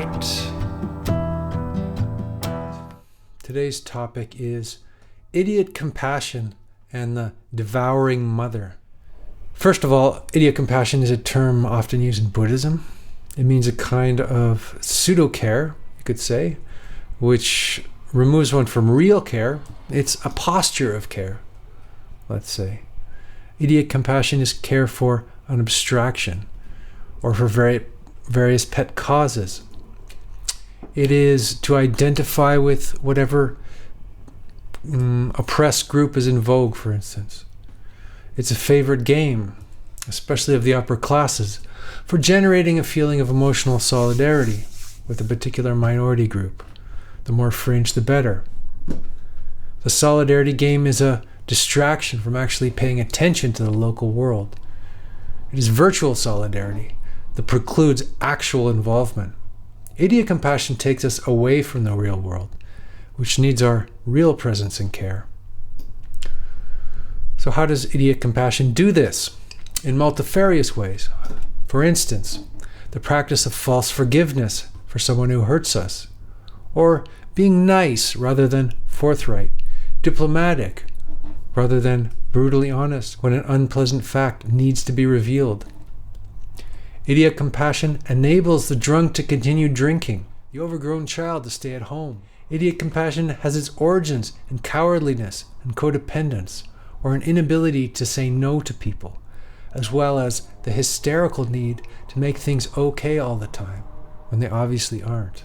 start. Today's topic is idiot compassion and the devouring mother. First of all, idiot compassion is a term often used in Buddhism. It means a kind of pseudo-care, you could say, which removes one from real care. It's a posture of care, let's say. Idiot compassion is care for an abstraction or for various pet causes. It is to identify with whatever oppressed group is in vogue, for instance. It's a favorite game, especially of the upper classes, for generating a feeling of emotional solidarity with a particular minority group. The more fringe, the better. The solidarity game is a distraction from actually paying attention to the local world. It is virtual solidarity that precludes actual involvement. Idiot compassion takes us away from the real world, which needs our real presence and care. So how does idiot compassion do this? In multifarious ways. For instance, the practice of false forgiveness for someone who hurts us, or being nice rather than forthright, diplomatic rather than brutally honest when an unpleasant fact needs to be revealed. Idiot compassion enables the drunk to continue drinking, the overgrown child to stay at home. Idiot compassion has its origins in cowardliness and codependence, or an inability to say no to people, as well as the hysterical need to make things okay all the time, when they obviously aren't.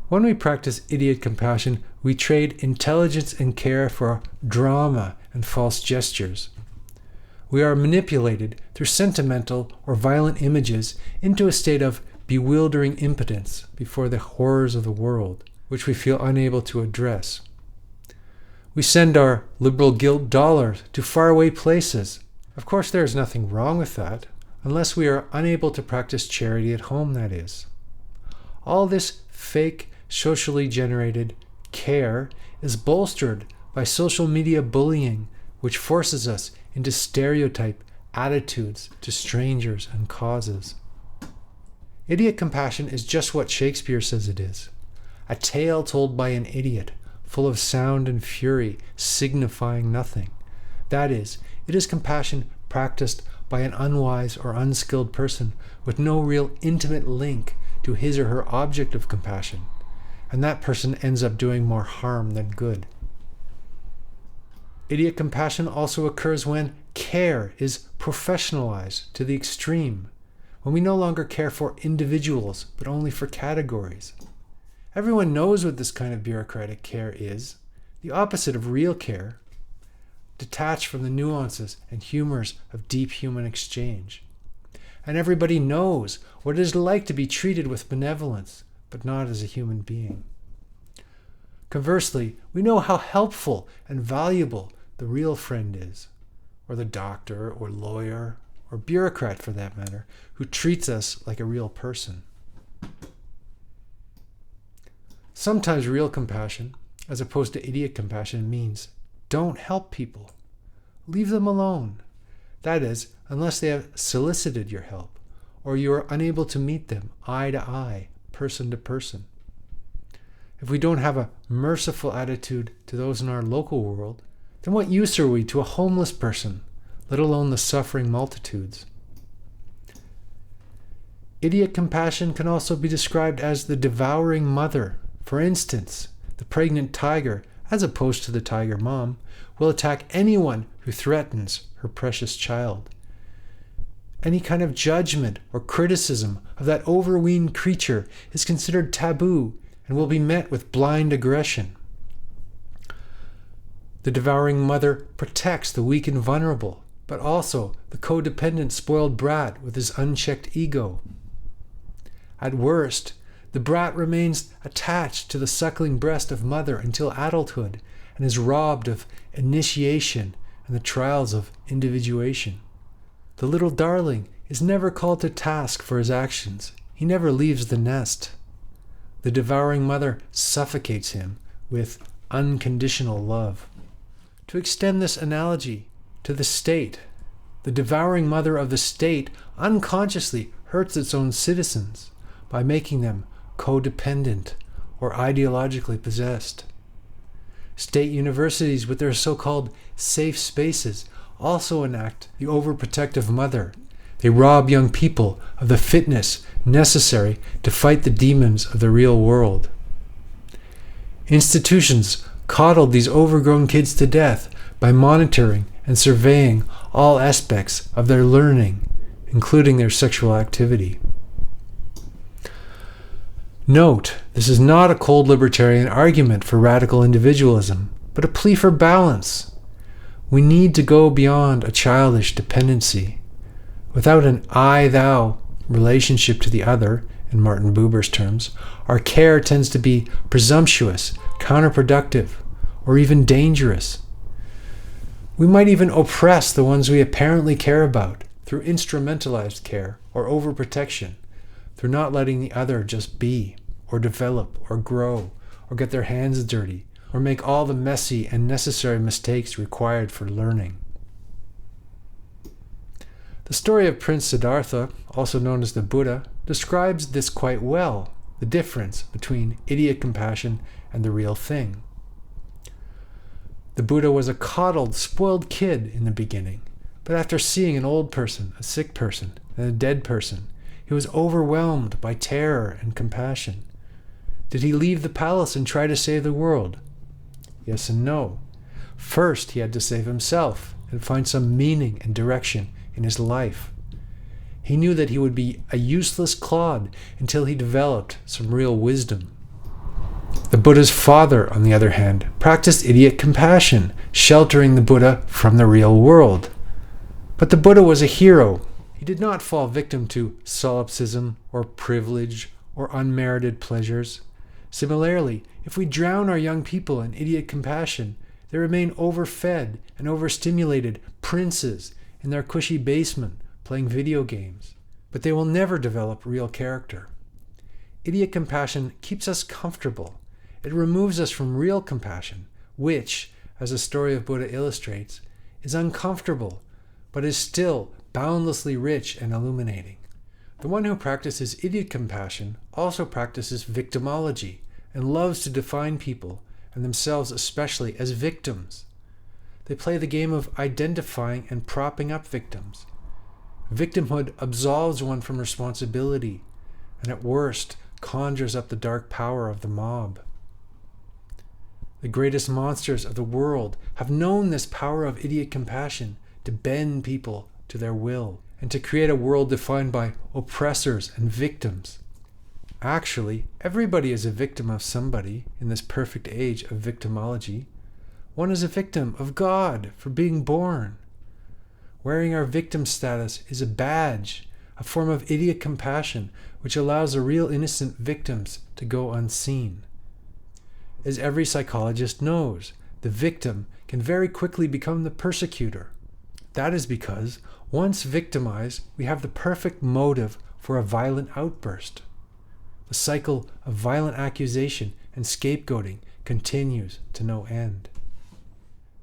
When we practice idiot compassion, we trade intelligence and care for drama and false gestures. We are manipulated through sentimental or violent images into a state of bewildering impotence before the horrors of the world, which we feel unable to address. We send our liberal guilt dollars to faraway places. Of course, there is nothing wrong with that, unless we are unable to practice charity at home, that is. All this fake, socially generated care is bolstered by social media bullying, which forces us into stereotype attitudes to strangers and causes. Idiot compassion is just what Shakespeare says it is. A tale told by an idiot, full of sound and fury, signifying nothing. That is, it is compassion practiced by an unwise or unskilled person with no real intimate link to his or her object of compassion, and that person ends up doing more harm than good. Idiot compassion also occurs when care is professionalized to the extreme, when we no longer care for individuals, but only for categories. Everyone knows what this kind of bureaucratic care is, the opposite of real care, detached from the nuances and humors of deep human exchange. And everybody knows what it is like to be treated with benevolence, but not as a human being. Conversely, we know how helpful and valuable the real friend is, or the doctor or lawyer or bureaucrat for that matter, who treats us like a real person. Sometimes real compassion, as opposed to idiot compassion, means don't help people. Leave them alone. That is, unless they have solicited your help, or you are unable to meet them eye to eye, person to person. If we don't have a merciful attitude to those in our local world, then what use are we to a homeless person, let alone the suffering multitudes? Idiot compassion can also be described as the devouring mother. For instance, the pregnant tiger, as opposed to the tiger mom, will attack anyone who threatens her precious child. Any kind of judgment or criticism of that overweened creature is considered taboo and will be met with blind aggression. The devouring mother protects the weak and vulnerable, but also the codependent spoiled brat with his unchecked ego. At worst, the brat remains attached to the suckling breast of mother until adulthood and is robbed of initiation and the trials of individuation. The little darling is never called to task for his actions. He never leaves the nest. The devouring mother suffocates him with unconditional love. To extend this analogy to the state, the devouring mother of the state unconsciously hurts its own citizens by making them codependent or ideologically possessed. State universities, with their so-called safe spaces, also enact the overprotective mother. They rob young people of the fitness necessary to fight the demons of the real world. Institutions coddled these overgrown kids to death by monitoring and surveying all aspects of their learning, including their sexual activity. Note, this is not a cold libertarian argument for radical individualism, but a plea for balance. We need to go beyond a childish dependency. Without an I-thou relationship to the other, in Martin Buber's terms, our care tends to be presumptuous, counterproductive, or even dangerous. We might even oppress the ones we apparently care about through instrumentalized care or overprotection, through not letting the other just be, or develop, or grow, or get their hands dirty, or make all the messy and necessary mistakes required for learning. The story of Prince Siddhartha, also known as the Buddha, describes this quite well, the difference between idiot compassion and the real thing. The Buddha was a coddled, spoiled kid in the beginning, but after seeing an old person, a sick person, and a dead person, he was overwhelmed by terror and compassion. Did he leave the palace and try to save the world? Yes and no. First, he had to save himself and find some meaning and direction in his life. He knew that he would be a useless clod until he developed some real wisdom. The Buddha's father, on the other hand, practiced idiot compassion, sheltering the Buddha from the real world. But the Buddha was a hero. He did not fall victim to solipsism or privilege or unmerited pleasures. Similarly, if we drown our young people in idiot compassion, they remain overfed and overstimulated princes in their cushy basement playing video games. But they will never develop real character. Idiot compassion keeps us comfortable. It removes us from real compassion, which, as the story of Buddha illustrates, is uncomfortable, but is still boundlessly rich and illuminating. The one who practices idiot compassion also practices victimology and loves to define people, and themselves especially, as victims. They play the game of identifying and propping up victims. Victimhood absolves one from responsibility, and at worst conjures up the dark power of the mob. The greatest monsters of the world have known this power of idiot compassion to bend people to their will and to create a world defined by oppressors and victims. Actually, everybody is a victim of somebody in this perfect age of victimology. One is a victim of God for being born. Wearing our victim status is a badge, a form of idiot compassion which allows the real innocent victims to go unseen. As every psychologist knows, the victim can very quickly become the persecutor. That is because, once victimized, we have the perfect motive for a violent outburst. The cycle of violent accusation and scapegoating continues to no end.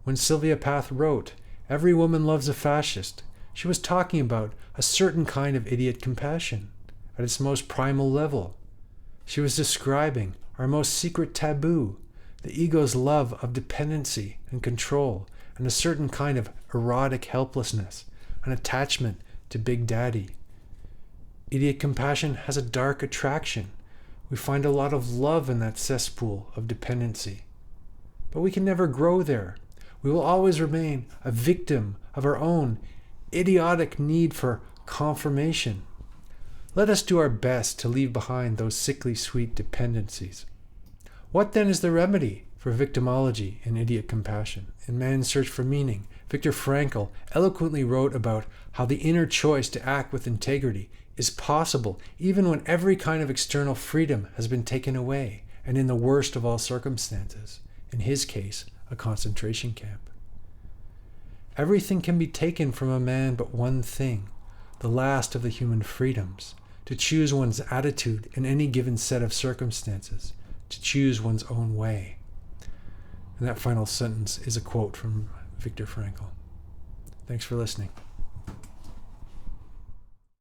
When Sylvia Plath wrote, "Every woman loves a fascist," she was talking about a certain kind of idiot compassion at its most primal level. She was describing our most secret taboo, the ego's love of dependency and control, and a certain kind of erotic helplessness, an attachment to Big Daddy. Idiot compassion has a dark attraction. We find a lot of love in that cesspool of dependency. But we can never grow there. We will always remain a victim of our own idiotic need for confirmation. Let us do our best to leave behind those sickly sweet dependencies. What then is the remedy for victimology and idiot compassion? In Man's Search for Meaning, Viktor Frankl eloquently wrote about how the inner choice to act with integrity is possible even when every kind of external freedom has been taken away, and in the worst of all circumstances, in his case, a concentration camp. Everything can be taken from a man but one thing, the last of the human freedoms, to choose one's attitude in any given set of circumstances, to choose one's own way. And that final sentence is a quote from Viktor Frankl. Thanks for listening.